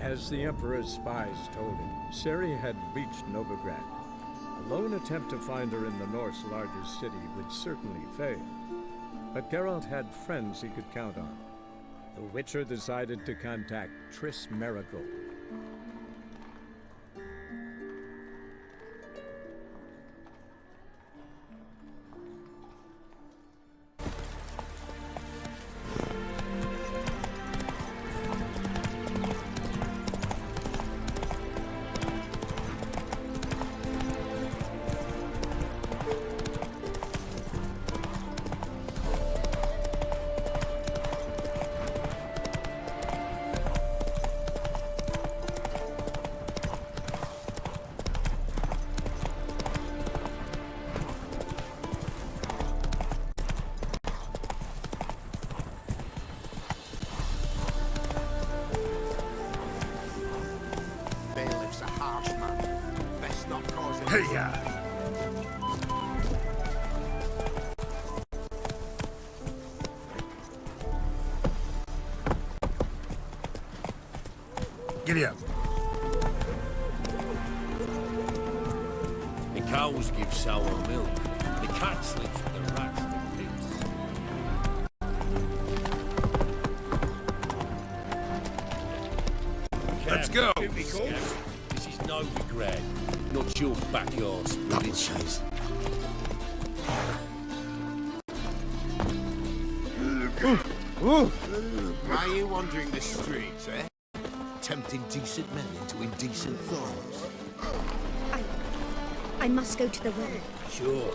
As the Emperor's spies told him, Ciri had reached Novigrad. A lone attempt to find her in the North's largest city would certainly fail. But Geralt had friends he could count on. The Witcher decided to contact Triss Merigold. Giddy up. The cows give sour milk. The cat sleeps with the rats and the pigs. Let's go! This is Novigrad, not your backyard splitting chase. Why are you wandering the streets, eh? Tempting decent men into indecent thoughts. I must go to the well. Sure.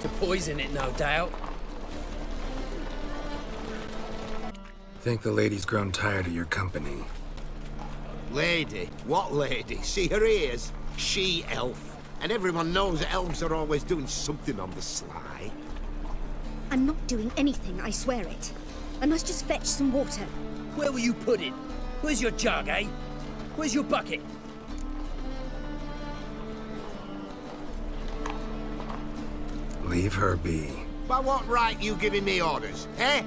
To poison it, no doubt. Think the lady's grown tired of your company. Lady? What lady? See her ears? She-elf. And everyone knows that elves are always doing something on the sly. I'm not doing anything, I swear it. I must just fetch some water. Where will you put it? Where's your jug, eh? Where's your bucket? Leave her be. By what right you giving me orders, eh?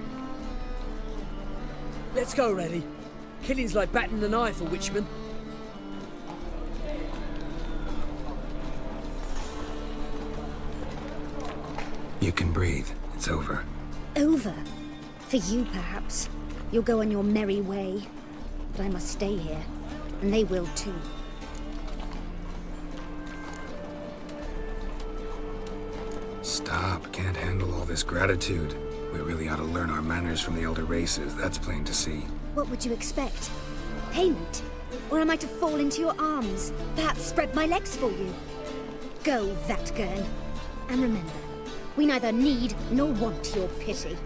Let's go, Reddy. Killing's like batting an eye for witchmen. You can breathe. It's over. Over? For you, perhaps. You'll go on your merry way. But I must stay here, and they will too. Stop. Can't handle all this gratitude. We really ought to learn our manners from the elder races. That's plain to see. What would you expect? Payment? Or am I to fall into your arms? Perhaps spread my legs for you? Go, that girl. And remember, we neither need nor want your pity.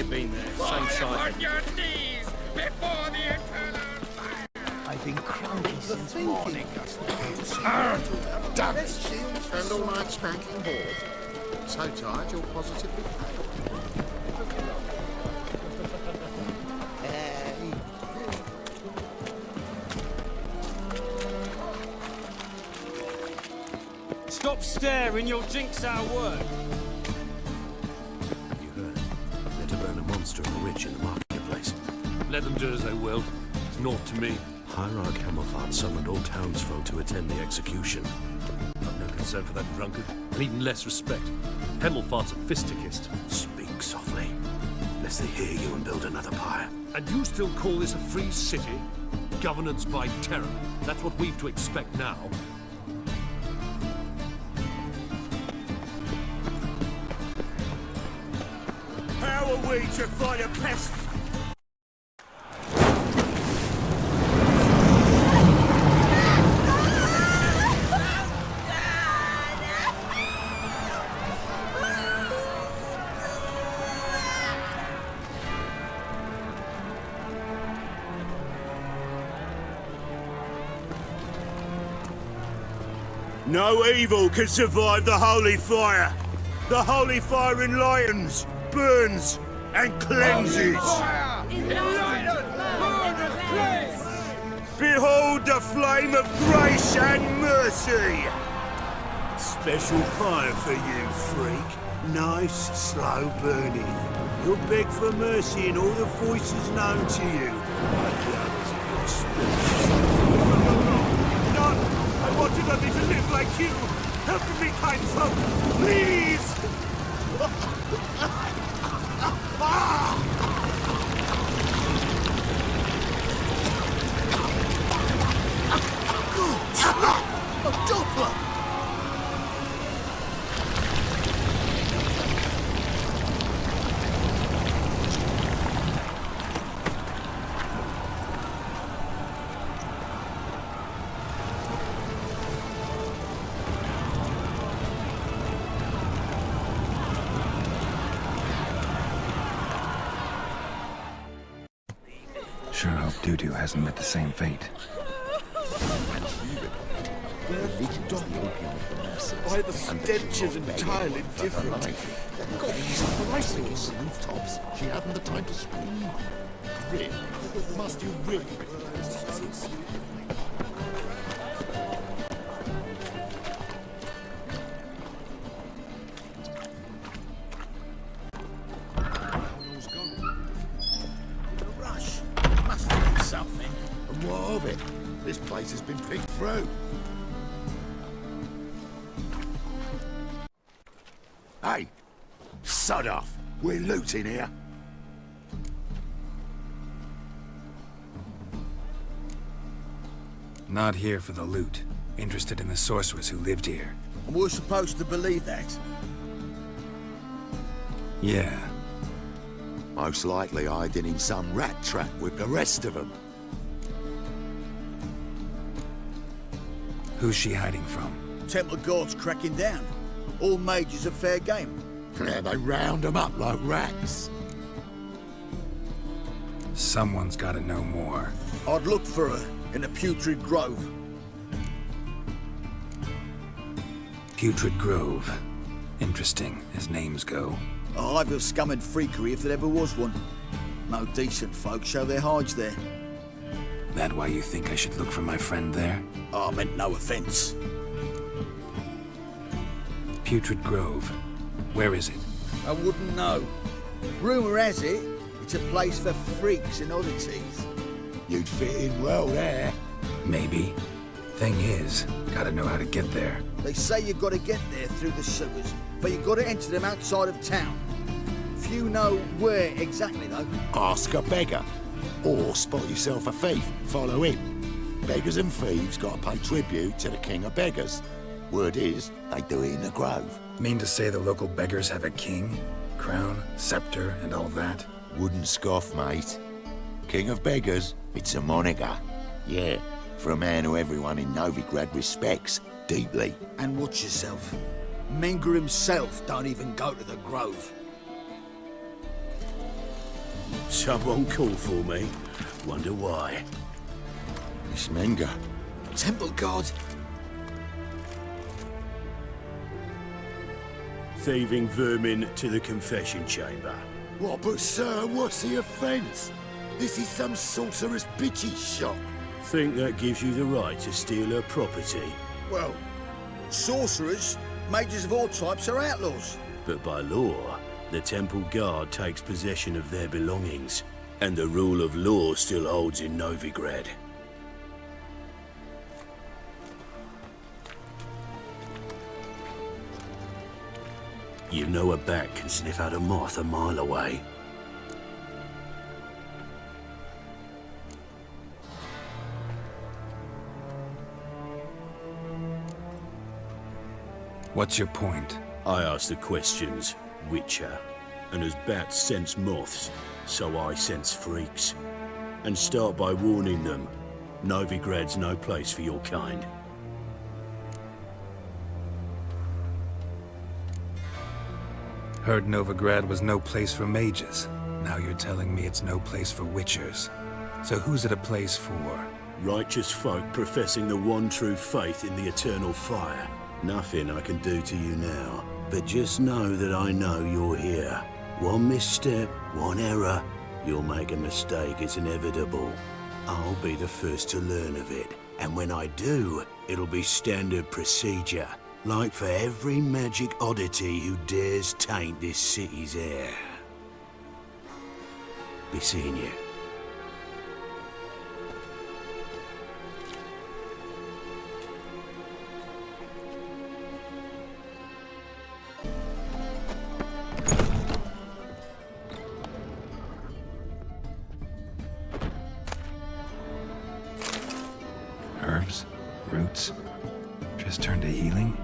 Been there. Same side. On your knees before the eternal fire. I've been cranky since morning. Damn it! And all night spanking board. So tired you're positively pale. Stop staring, you'll jinx our work. Burn a monster and a rich in the marketplace. Let them do as they will. It's naught to me. Hierarch Hemmelfart summoned all townsfolk to attend the execution. I've no concern for that drunkard, and even less respect. Hemmelfart's a fisticist. Speak softly, lest they hear you and build another pyre. And you still call this a free city? Governance by terror. That's what we've to expect now. How are we to fight a pest? No evil can survive the holy fire. The holy fire enlightens, burns, and cleanses. Behold the flame of grace and mercy. special pyre for you, freak. Nice, slow burning. You'll beg for mercy in all the voices known to you. None! I wanted only to live like you! Help me, kind folk! Please! A doppler! Sure hope Dudu hasn't met the same fate. Why, the stench is entirely different. God, these priceless rooftops. She hadn't the time to scream. Really? Must you really? And what of it? This place has been picked through. Hey! Sod off! We're looting here. Not here for the loot. Interested in the sorceress who lived here. And we're supposed to believe that. Yeah. Most likely hiding in some rat trap with the rest of them. Who's she hiding from? Temple Guard's cracking down. All mages are fair game. Yeah, they round them up like rats. Someone's gotta know more. I'd look for her in the Putrid Grove. Putrid Grove. Interesting, as names go. A hive of scum and freakery if there ever was one. No decent folk show their hides there. That why you think I should look for my friend there? I meant no offence. Putrid Grove. Where is it? I wouldn't know. Rumour has it, it's a place for freaks and oddities. You'd fit in well there. Maybe. Thing is, gotta know how to get there. They say you gotta get there through the sewers, but you gotta enter them outside of town. Few know where exactly, though. Ask a beggar. Or spot yourself a thief, follow him. Beggars and thieves gotta pay tribute to the king of beggars. Word is, they do it in the grove. Mean to say the local beggars have a king? Crown, scepter, and all that? Wouldn't scoff, mate. King of beggars, it's a moniker. Yeah, for a man who everyone in Novigrad respects deeply. And watch yourself. Menger himself don't even go to the grove. Someone called for me. Wonder why. Miss Menger. Temple Guard. Thieving vermin to the confession chamber. What, but sir, what's the offence? This is some sorceress bitchy shop. Think that gives you the right to steal her property? Well, sorcerers, mages of all types are outlaws. But by law, the Temple Guard takes possession of their belongings, and the rule of law still holds in Novigrad. You know a bat can sniff out a moth a mile away. What's your point? I ask the questions, Witcher. And as bats sense moths, so I sense freaks. And start by warning them, Novigrad's no place for your kind. Heard Novigrad was no place for mages. Now you're telling me it's no place for witchers. So who's it a place for? Righteous folk professing the one true faith in the eternal fire. Nothing I can do to you now, but just know that I know you're here. One misstep, one error, you'll make a mistake, it's inevitable. I'll be the first to learn of it, and when I do, it'll be standard procedure. Like for every magic oddity who dares taint this city's air. Be seeing you. Herbs, roots, just turn to healing.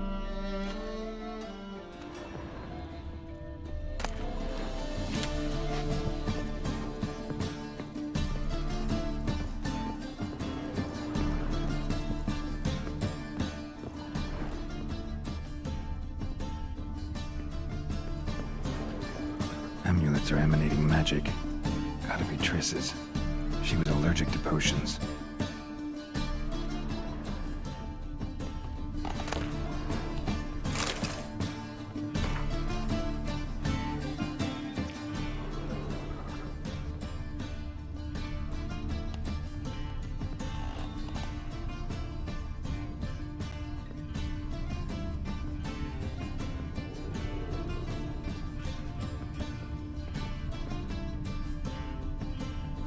Amulets are emanating magic. Gotta be Triss's. She was allergic to potions.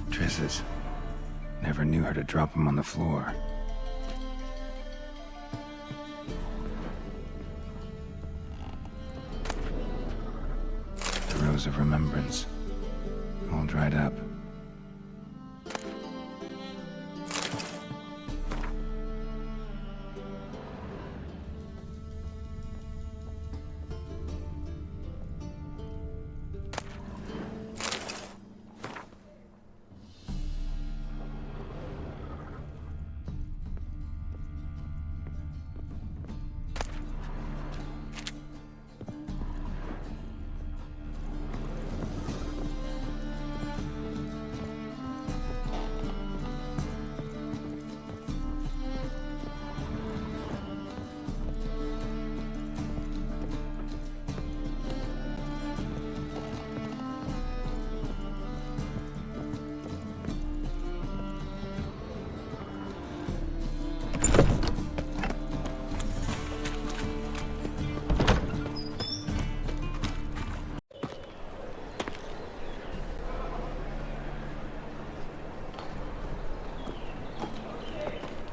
Triss's. Never knew her to drop them on the floor. The Rose of Remembrance. All dried up.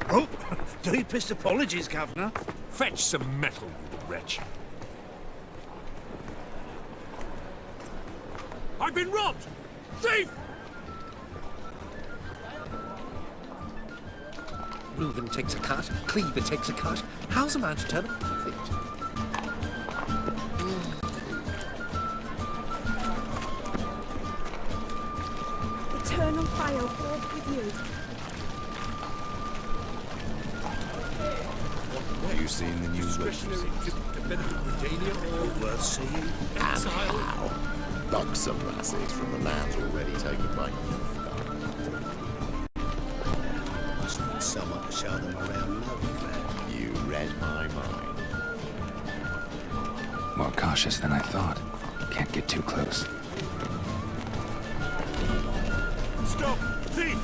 Oh, deepest apologies, Governor. Fetch some metal, you wretch. I've been robbed! Thief! Reuben takes a cut, Cleaver takes a cut. How's a man to turn a profit? Eternal fire walk with you. Have you seen the new Discretionary gift to benefit Britannia or worth seeing? Exile? buxom lasses from the lands already taken by you? Just need someone to show them around Novigrad. You read my mind. More cautious than I thought. Can't get too close. Stop! Thief!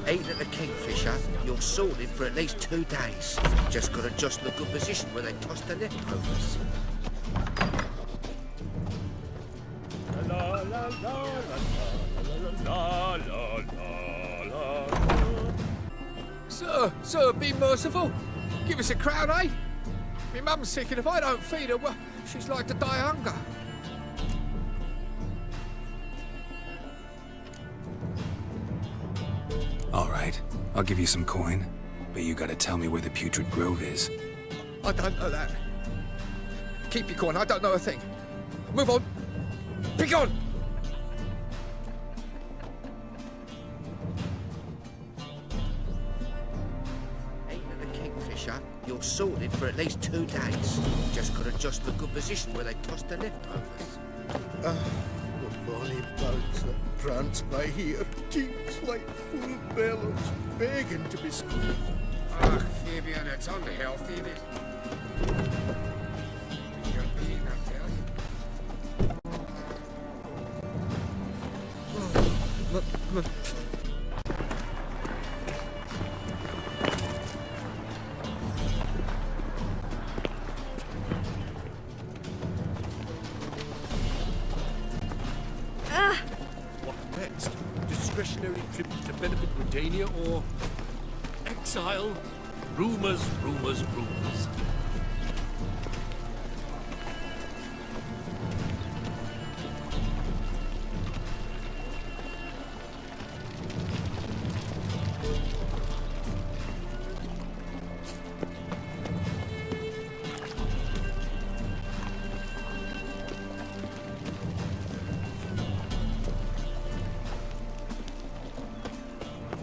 Ain't at the Kingfisher, you're sorted for at least 2 days. Just got to adjust the good position where they toss the leftovers. Sir, be merciful. Give us a crown, eh? My mum's sick, and if I don't feed her, well, she's like to die of hunger. All right, I'll give you some coin, but you gotta tell me where the Putrid Grove is. I don't know that. Keep your coin, I don't know a thing. Move on. Be gone! Ain't at the Kingfisher, you're sorted for at least 2 days. Just got to adjust the good position where they toss the leftovers. The bonny boats that prance by here, deep like full bellows, begging to be squeezed. Ach, Fabian, it's unhealthy, this. You're being, I tell you. Look. What next? Discretionary trip to benefit Redania or exile? Rumors.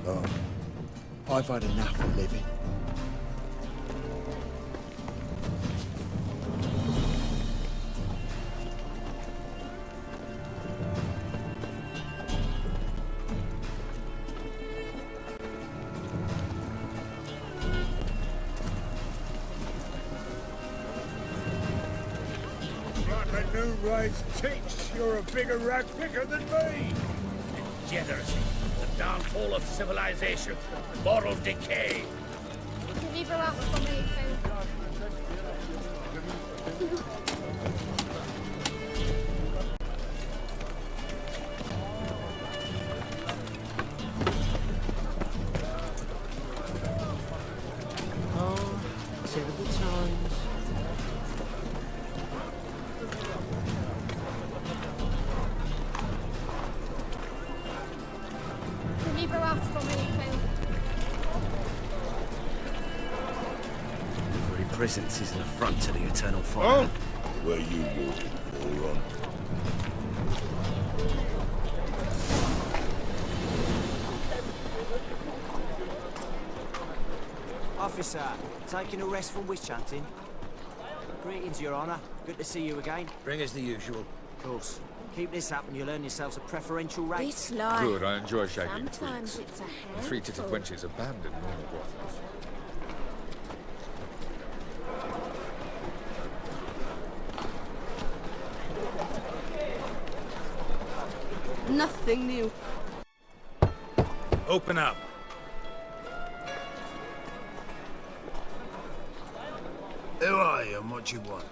Look, I've had enough of living. Like a new race teach, you're a bigger rag picker than me. Degeneracy, the downfall of civilization, moral decay. Deliver us from me, Oh, terrible times. Deliver us from me, Your very presence is an affront to the eternal fire. Where you walking, moron? Officer, taking a rest from witch hunting. Greetings, Your Honour. Good to see you again. Bring us the usual. Of course. Keep this up and you'll earn yourselves a preferential rate. This life. Good, I enjoy shaking Sometimes twigs. it's a handful. Three-titted wenches abandon normal brothels. Nothing new. Open up. Who are you and what you want?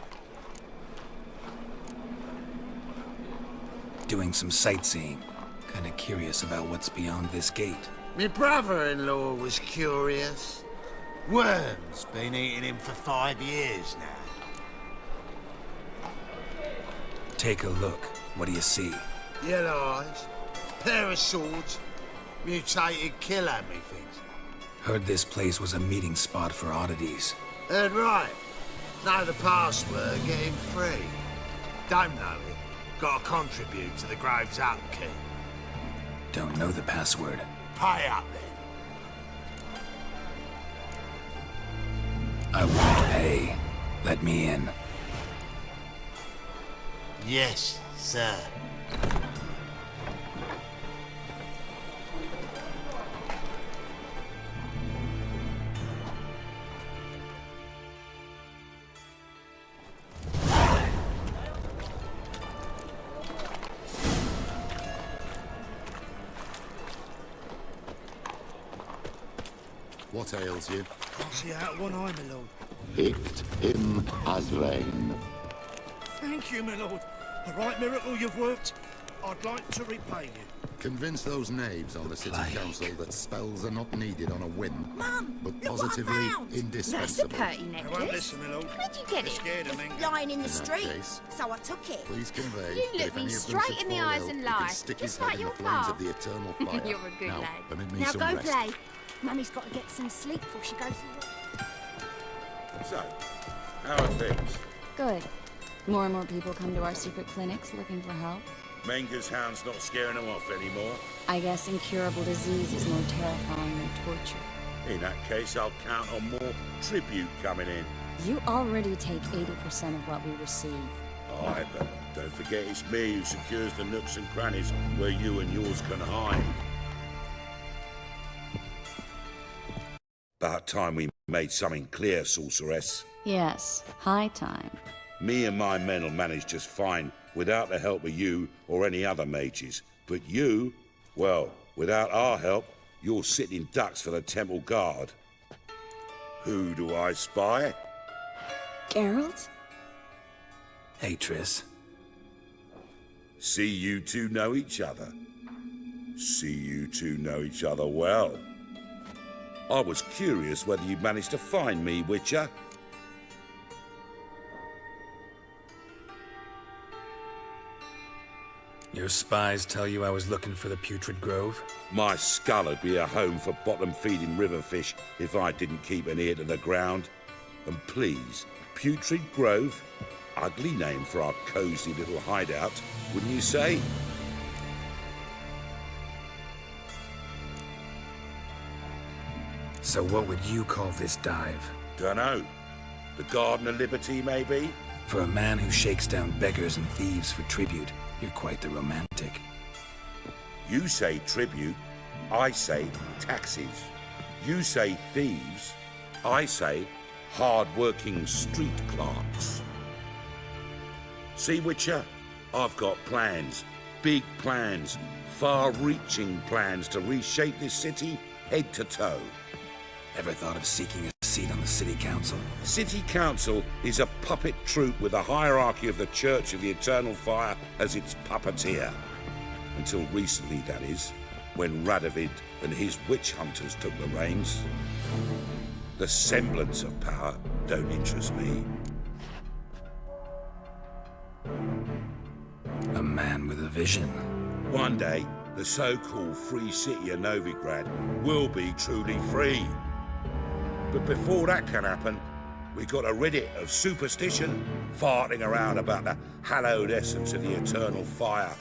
Doing some sightseeing. Kinda curious about what's beyond this gate. My brother-in-law was curious. Worms been eating him for 5 years now. Take a look. What do you see? Yellow eyes, pair of swords, mutated killer, methinks. Heard this place was a meeting spot for oddities. Heard right. Know the password, get him free. Don't know it, gotta contribute to the Grove's upkeep. Don't know the password. Pay up then. I won't pay. Let me in. Yes, sir. What ails you? Can't see out one eye, my lord. Picked him as rain. Thank you, my lord. A right miracle you've worked. I'd like to repay you. Convince those knaves on the city council that spells are not needed on a whim, Mum, but look what I positively found. indispensable. That's a pretty They necklace. won't listen, my lord. Where'd you get They're it? scared of Just men. lying in the In that street. case, So I took it. Please convey You that look if me any of them straight should in the fall eyes ill, and he can lie, stick just his head like in the your flames pa. of the eternal fire. You're a good now, lad. permit me Now some go rest. play. Mummy's got to get some sleep before she goes. So, how are things? Good. More and more people come to our secret clinics looking for help. Menger's hound's not scaring them off anymore. I guess incurable disease is more terrifying than torture. In that case, I'll count on more tribute coming in. You already take 80% of what we receive. Aye, but don't forget it's me who secures the nooks and crannies where you and yours can hide. About time we made something clear, sorceress. Yes, high time. Me and my men will manage just fine without the help of you or any other mages. But you, well, without our help, you're sitting ducks for the temple guard. Who do I spy? Geralt? Hey, Triss. See you two know each other. See you two know each other well. I was curious whether you'd managed to find me, Witcher. Your spies tell you I was looking for the Putrid Grove? My skull would be a home for bottom-feeding river fish if I didn't keep an ear to the ground. And please, Putrid Grove? Ugly name for our cosy little hideout, wouldn't you say? So what would you call this dive? Dunno. The Garden of Liberty, maybe? For a man who shakes down beggars and thieves for tribute, you're quite the romantic. You say tribute, I say taxes. You say thieves, I say hard-working street clerks. See, Witcher, I've got plans, big plans, far-reaching plans to reshape this city head to toe. Ever thought of seeking a seat on the city council? City council is a puppet troupe with the hierarchy of the Church of the Eternal Fire as its puppeteer. Until recently, that is, when Radovid and his witch hunters took the reins. The semblance of power don't interest me. A man with a vision. One day, the so-called free city of Novigrad will be truly free. But before that can happen, we got to rid it of superstition, farting around about the hallowed essence of the eternal fire.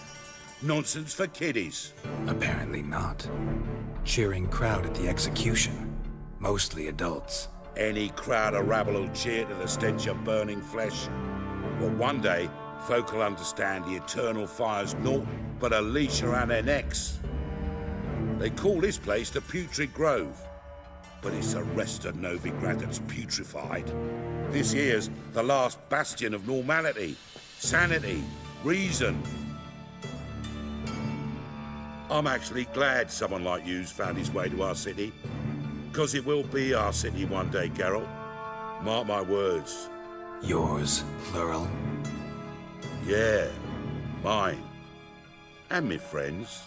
Nonsense for kiddies. Apparently not. Cheering crowd at the execution. Mostly adults. Any crowd of rabble will cheer to the stench of burning flesh. But one day, folk will understand the eternal fire's naught but a leash around their necks. They call this place the Putrid Grove. But it's the rest of Novigrad that's putrefied. This here's the last bastion of normality, sanity, reason. I'm actually glad someone like you's found his way to our city. Because it will be our city one day, Geralt. Mark my words. Yours, plural? Yeah, mine. And me friends.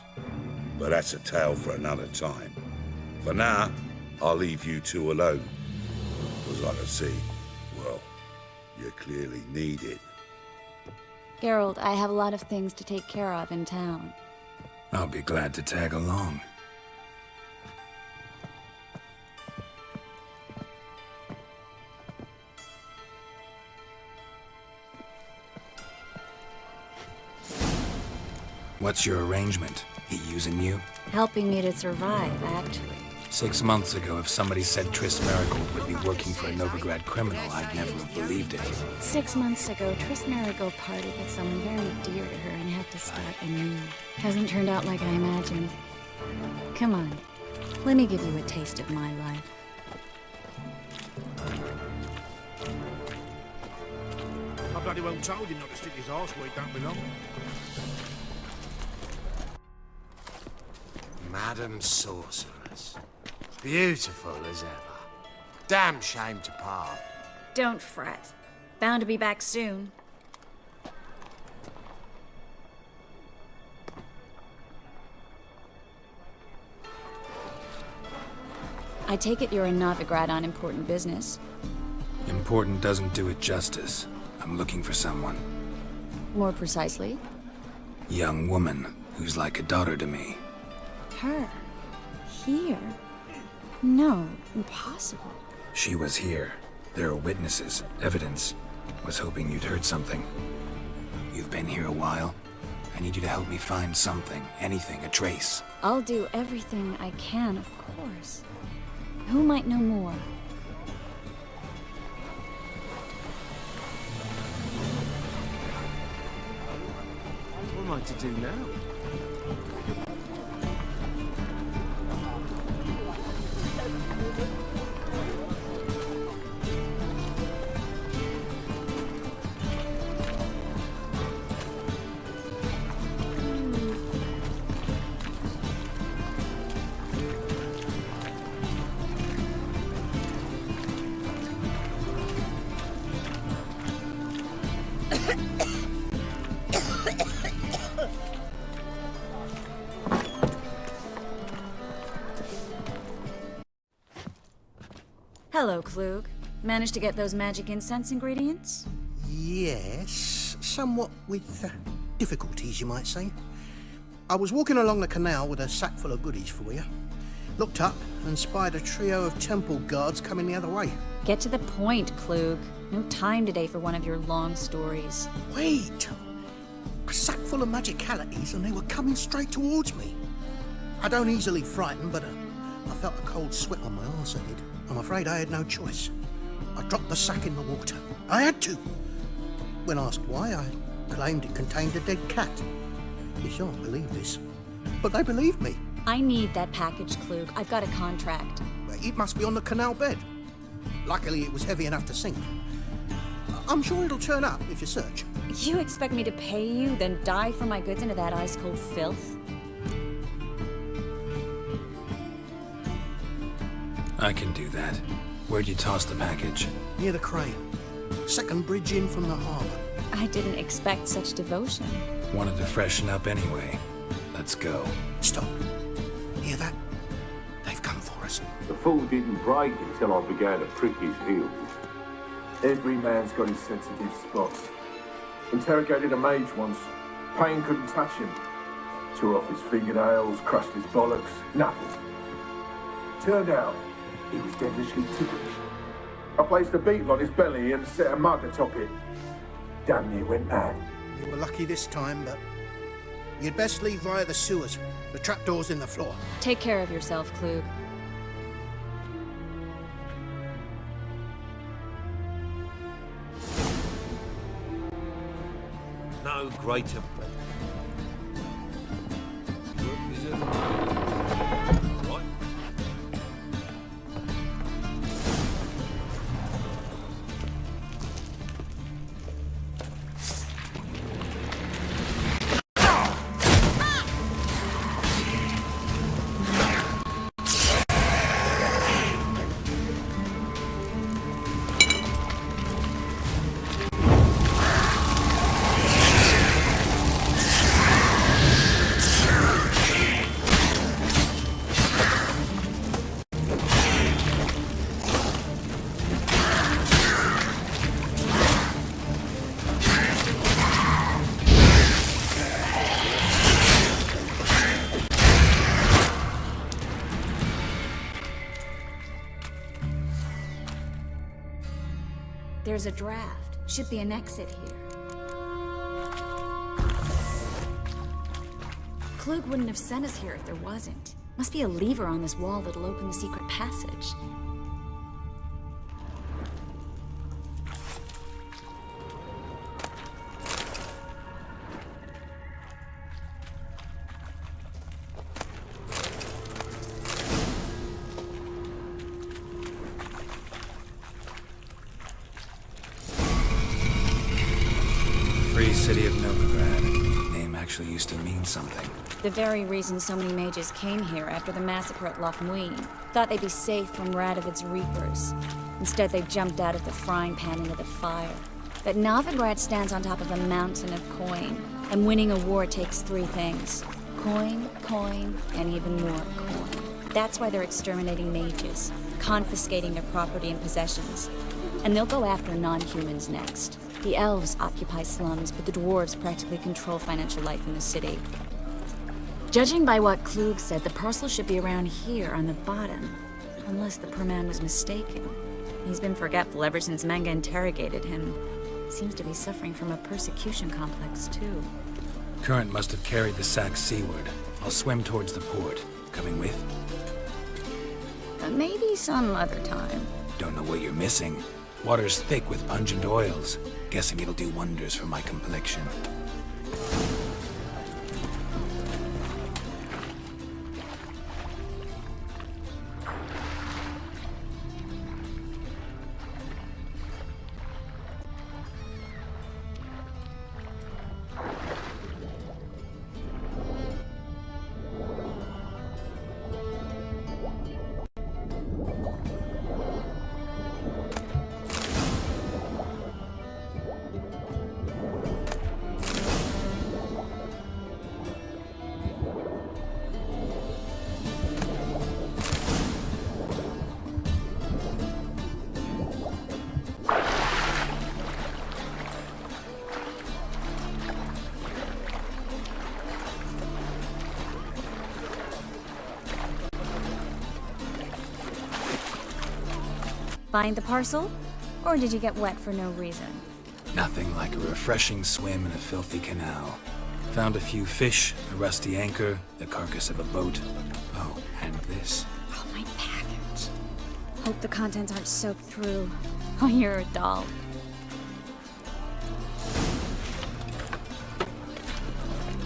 But that's a tale for another time. For now, I'll leave you two alone. Because I can see, well, you clearly need it. Geralt, I have a lot of things to take care of in town. I'll be glad to tag along. What's your arrangement? He using you? Helping me to survive, actually. 6 months ago, if somebody said Triss Merigold would be working for a Novigrad criminal, I'd never have believed it. 6 months ago, Triss Merigold parted with someone very dear to her and had to start anew. Hasn't turned out like I imagined. Come on, let me give you a taste of my life. I bloody well told him not to stick his arse where he don't belong. Madam Sorceress. Beautiful as ever. Damn shame to part. Don't fret. Bound to be back soon. I take it you're in Novigrad on important business. Important doesn't do it justice. I'm looking for someone. More precisely? Young woman who's like a daughter to me. Her? Here? No, impossible. She was here. There are witnesses, evidence. Was hoping you'd heard something. You've been here a while. I need you to help me find something, anything, a trace. I'll do everything I can, of course. Who might know more? What am I to do now? Hello, Klug. Managed to get those magic incense ingredients? Yes, somewhat with difficulties, you might say. I was walking along the canal with a sack full of goodies for you. Looked up and spied a trio of temple guards coming the other way. Get to the point, Klug. No time today for one of your long stories. Wait! A sack full of magicalities and they were coming straight towards me. I don't easily frighten, but I felt a cold sweat on my arse I did. I'm afraid I had no choice. I dropped the sack in the water. I had to. When asked why, I claimed it contained a dead cat. You shan't believe this, but they believed me. I need that package, Klug. I've got a contract. It must be on the canal bed. Luckily, it was heavy enough to sink. I'm sure it'll turn up if you search. You expect me to pay you, then dive for my goods into that ice-cold filth? I can do that. Where'd you toss the package? Near the crane. Second bridge in from the harbour. I didn't expect such devotion. Wanted to freshen up anyway. Let's go. Stop. Hear that? They've come for us. The fool didn't break until I began to prick his heels. Every man's got his sensitive spots. Interrogated a mage once. Pain couldn't touch him. Tore off his fingernails, crushed his bollocks. Nothing. Turned out, he was devilishly ticklish. I placed a beetle on his belly and set a mug atop it. Damn near went mad. You were lucky this time, but you'd best leave via the sewers. The trapdoor's in the floor. Take care of yourself, Klug. No greater. There's a draft. Should be an exit here. Klug wouldn't have sent us here if there wasn't. Must be a lever on this wall that'll open the secret passage. City of Novigrad. Name actually used to mean something. The very reason so many mages came here after the massacre at Loch Muin. Thought they'd be safe from Radovid's reapers. Instead, they jumped out of the frying pan into the fire. But Novigrad stands on top of a mountain of coin. And winning a war takes three things. Coin, coin, and even more coin. That's why they're exterminating mages, confiscating their property and possessions. And they'll go after non-humans next. The elves occupy slums, but the dwarves practically control financial life in the city. Judging by what Klug said, the parcel should be around here on the bottom. Unless the poor man was mistaken. He's been forgetful ever since Manga interrogated him. Seems to be suffering from a persecution complex, too. Current must have carried the sack seaward. I'll swim towards the port. Coming with? Maybe some other time. Don't know what you're missing. Water's thick with pungent oils. Guessing it'll do wonders for my complexion. Find the parcel? Or did you get wet for no reason? Nothing like a refreshing swim in a filthy canal. Found a few fish, a rusty anchor, the carcass of a boat. Oh, and this. Oh, my package. Hope the contents aren't soaked through. Oh, you're a doll.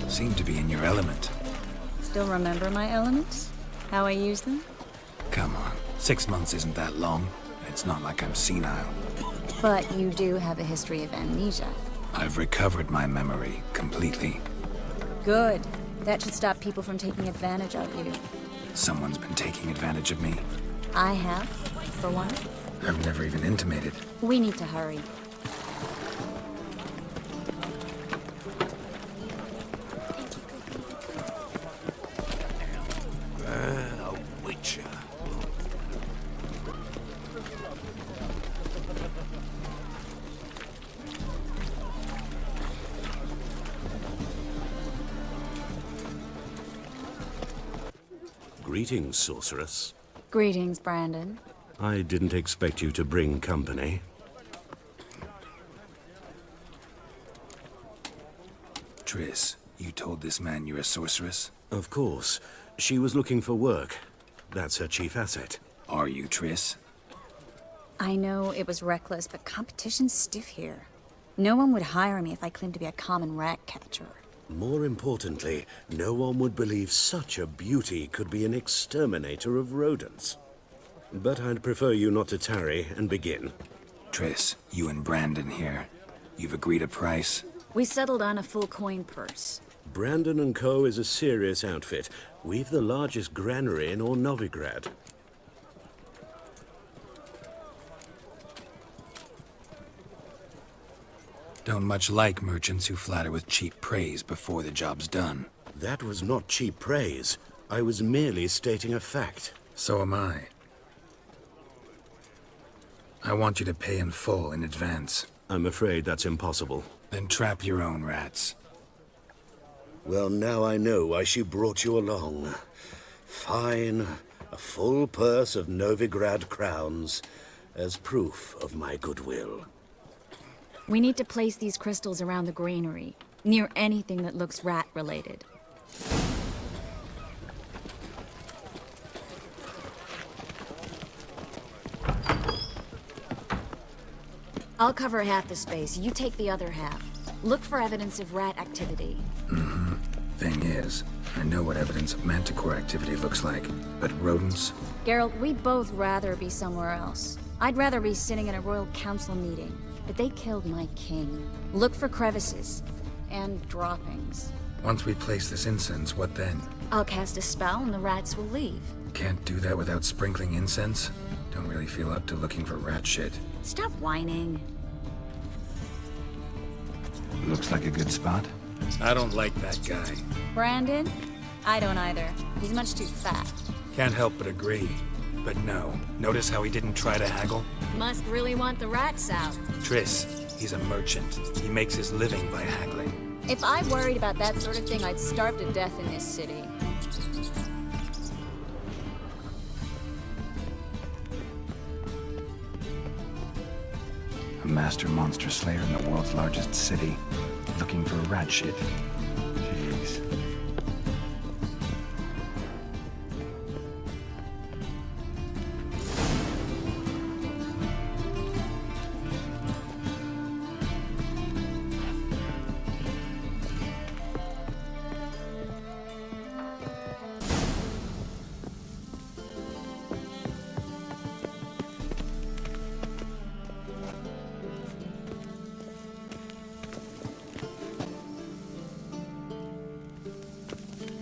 Seem to be in your element. Still remember my elements? How I use them? Come on. 6 months isn't that long. It's not like I'm senile. But you do have a history of amnesia. I've recovered my memory completely. Good. That should stop people from taking advantage of you. Someone's been taking advantage of me. I have, for one. I've never even intimated. We need to hurry. A witcher. Greetings, sorceress. Greetings, Brandon. I didn't expect you to bring company. Triss, you told this man you're a sorceress? Of course. She was looking for work. That's her chief asset. Are you, Triss? I know it was reckless, but competition's stiff here. No one would hire me if I claimed to be a common rat catcher. More importantly, no one would believe such a beauty could be an exterminator of rodents. But I'd prefer you not to tarry and begin. Triss, you and Brandon here. You've agreed a price? We settled on a full coin purse. Brandon & Co. is a serious outfit. We've the largest granary in all Novigrad. Don't much like merchants who flatter with cheap praise before the job's done. That was not cheap praise. I was merely stating a fact. So am I. I want you to pay in full in advance. I'm afraid that's impossible. Then trap your own rats. Well, now I know why she brought you along. Fine. A full purse of Novigrad crowns as proof of my goodwill. We need to place these crystals around the granary, near anything that looks rat-related. I'll cover half the space, you take the other half. Look for evidence of rat activity. Thing is, I know what evidence of manticore activity looks like, but rodents? Geralt, we'd both rather be somewhere else. I'd rather be sitting in a royal council meeting, but they killed my king. Look for crevices and droppings. Once we place this incense, what then? I'll cast a spell and the rats will leave. Can't do that without sprinkling incense? Don't really feel up to looking for rat shit. Stop whining. Looks like a good spot. I don't like that guy. Brandon? I don't either. He's much too fat. Can't help but agree. But no. Notice how he didn't try to haggle? Must really want the rats out. Triss, he's a merchant. He makes his living by haggling. If I worried about that sort of thing, I'd starve to death in this city. A master monster slayer in the world's largest city. Looking for rat shit. Jeez.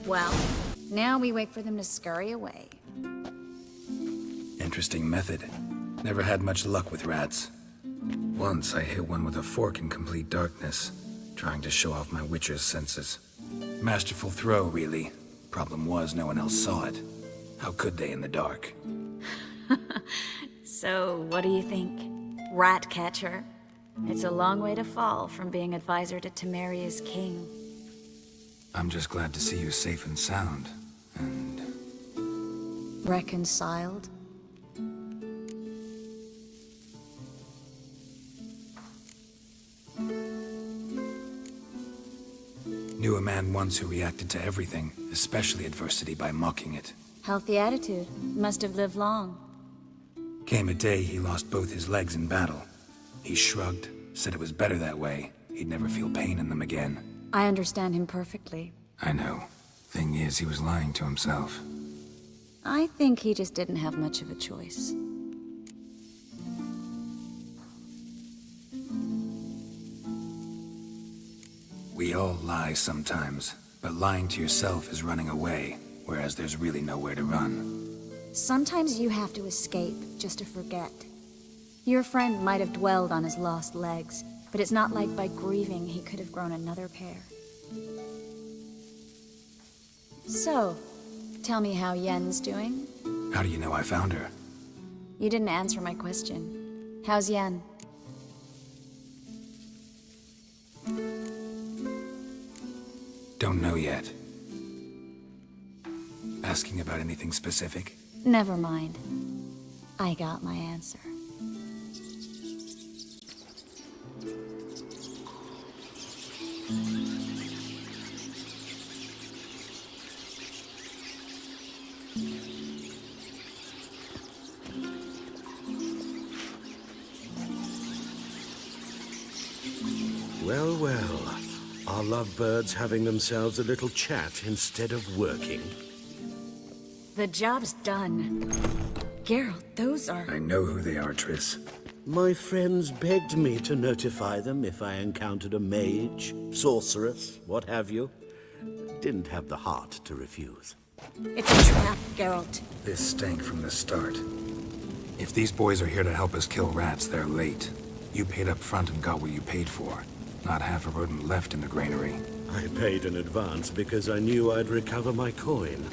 Well, now we wait for them to scurry away. Interesting method. Never had much luck with rats. Once I hit one with a fork in complete darkness, trying to show off my witcher's senses. Masterful throw, really. Problem was, no one else saw it. How could they in the dark? So, what do you think? Rat catcher? It's a long way to fall from being advisor to Temeria's king. I'm just glad to see you safe and sound, and... Reconciled? Knew a man once who reacted to everything, especially adversity, by mocking it. Healthy attitude. Must have lived long. Came a day he lost both his legs in battle. He shrugged, said it was better that way. He'd never feel pain in them again. I understand him perfectly. I know. Thing is, he was lying to himself. I think he just didn't have much of a choice. We all lie sometimes, but lying to yourself is running away, whereas there's really nowhere to run. Sometimes you have to escape just to forget. Your friend might have dwelled on his lost legs, but it's not like by grieving he could have grown another pair. So, tell me how Yen's doing? How do you know I found her? You didn't answer my question. How's Yen? Don't know yet. Asking about anything specific? Never mind. I got my answer. Well, well. Are lovebirds having themselves a little chat instead of working? The job's done. Geralt, those are... I know who they are, Triss. My friends begged me to notify them if I encountered a mage, sorceress, what have you. Didn't have the heart to refuse. It's a trap, Geralt. This stank from the start. If these boys are here to help us kill rats, they're late. You paid up front and got what you paid for. Not half a rodent left in the granary. I paid in advance because I knew I'd recover my coin.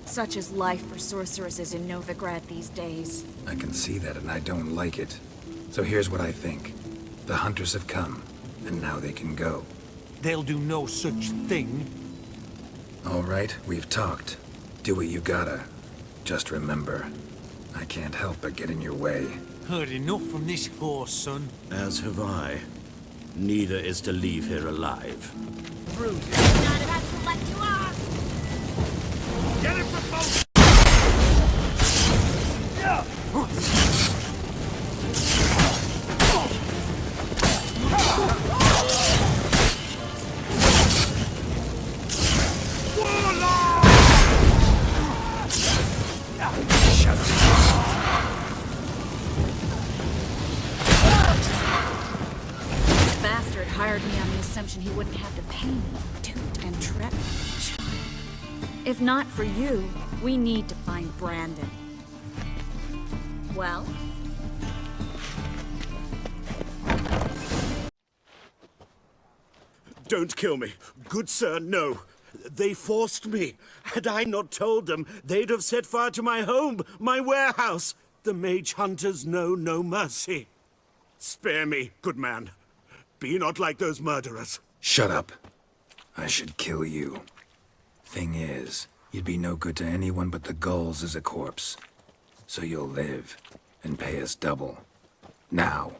Such is life for sorceresses in Novigrad these days. I can see that, and I don't like it. So here's what I think. The hunters have come, and now they can go. They'll do no such thing. All right, we've talked. Do what you gotta. Just remember, I can't help but get in your way. Heard enough from this horse, son. As have I. Neither is to leave here alive. Bruce, Not about to let you off! get him for both! Bastard hired me on the assumption he wouldn't have to pay me. Toot and trap. If not for you, we need to find Brandon. Well? Don't kill me. Good sir, no. They forced me. Had I not told them, they'd have set fire to my home, my warehouse. The mage hunters know no mercy. Spare me, good man. Be not like those murderers. Shut up. I should kill you. Thing is, you'd be no good to anyone but the gulls as a corpse. So you'll live, and pay us double. Now.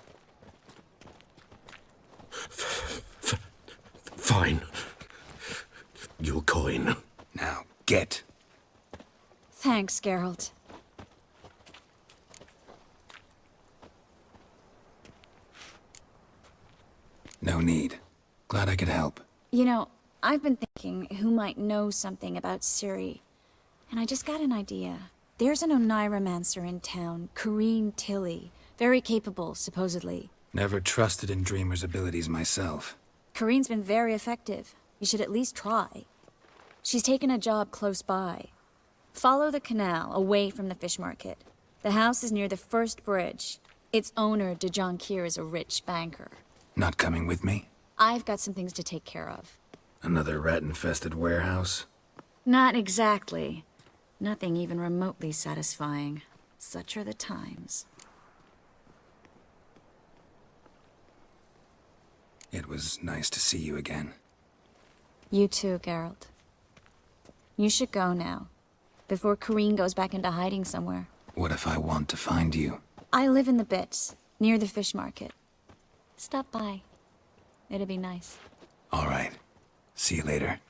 Fine. Your coin. Now, get. Thanks, Geralt. No need. Glad I could help. You know, I've been thinking who might know something about Ciri. And I just got an idea. There's an Oneiromancer in town, Corrine Tilly. Very capable, supposedly. Never trusted in Dreamer's abilities myself. Corrine's been very effective. You should at least try. She's taken a job close by. Follow the canal, away from the fish market. The house is near the first bridge. Its owner, de Jonquier, is a rich banker. Not coming with me? I've got some things to take care of. Another rat-infested warehouse? Not exactly. Nothing even remotely satisfying. Such are the times. It was nice to see you again. You too, Geralt. You should go now, before Corrine goes back into hiding somewhere. What if I want to find you? I live in the Bits, near the fish market. Stop by. It'd be nice. All right. See you later.